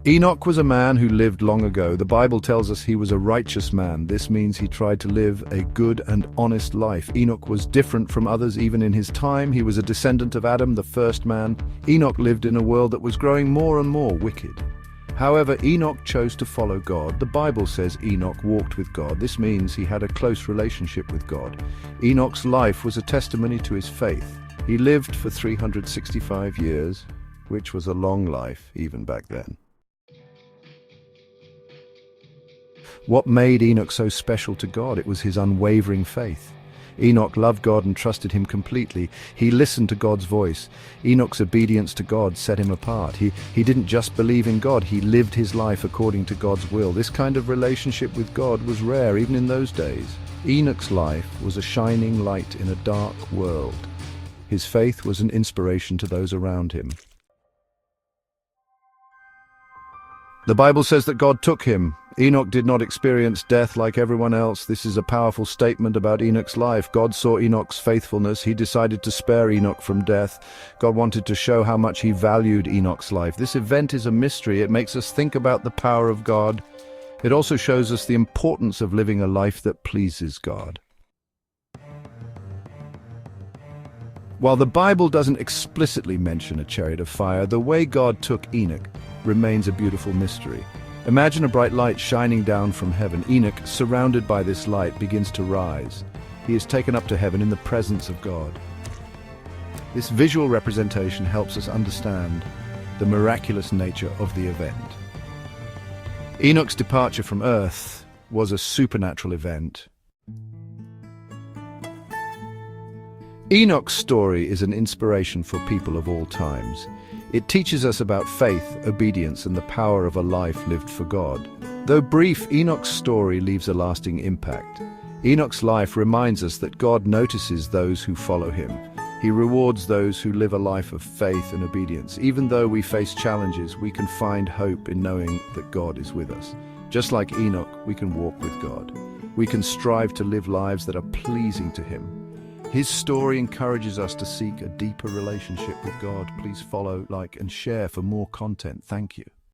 Enoch was a man who lived long ago. The Bible tells us he was a righteous man. This means he tried to live a good and honest life. Enoch was different from others even in his time. He was a descendant of Adam, the first man. Enoch lived in a world that was growing more and more wicked. However, Enoch chose to follow God. The Bible says Enoch walked with God. This means he had a close relationship with God. Enoch's life was a testimony to his faith. He lived for 365 years, which was a long life even back then. What made Enoch so special to God? It was his unwavering faith. Enoch loved God and trusted him completely. He listened to God's voice. Enoch's obedience to God set him apart. He didn't just believe in God, he lived his life according to God's will. This kind of relationship with God was rare even in those days. Enoch's life was a shining light in a dark world. His faith was an inspiration to those around him. The Bible says that God took him. Enoch did not experience death like everyone else. This is a powerful statement about Enoch's life. God saw Enoch's faithfulness. He decided to spare Enoch from death. God wanted to show how much he valued Enoch's life. This event is a mystery. It makes us think about the power of God. It also shows us the importance of living a life that pleases God. While the Bible doesn't explicitly mention a chariot of fire, the way God took Enoch remains a beautiful mystery. Imagine a bright light shining down from heaven. Enoch, surrounded by this light, begins to rise. He is taken up to heaven in the presence of God. This visual representation helps us understand the miraculous nature of the event. Enoch's departure from earth was a supernatural event. Enoch's story is an inspiration for people of all times. It teaches us about faith, obedience, and the power of a life lived for God. Though brief, Enoch's story leaves a lasting impact. Enoch's life reminds us that God notices those who follow him. He rewards those who live a life of faith and obedience. Even though we face challenges, we can find hope in knowing that God is with us. Just like Enoch, we can walk with God. We can strive to live lives that are pleasing to him. His story encourages us to seek a deeper relationship with God. Please follow, like, and share for more content. Thank you.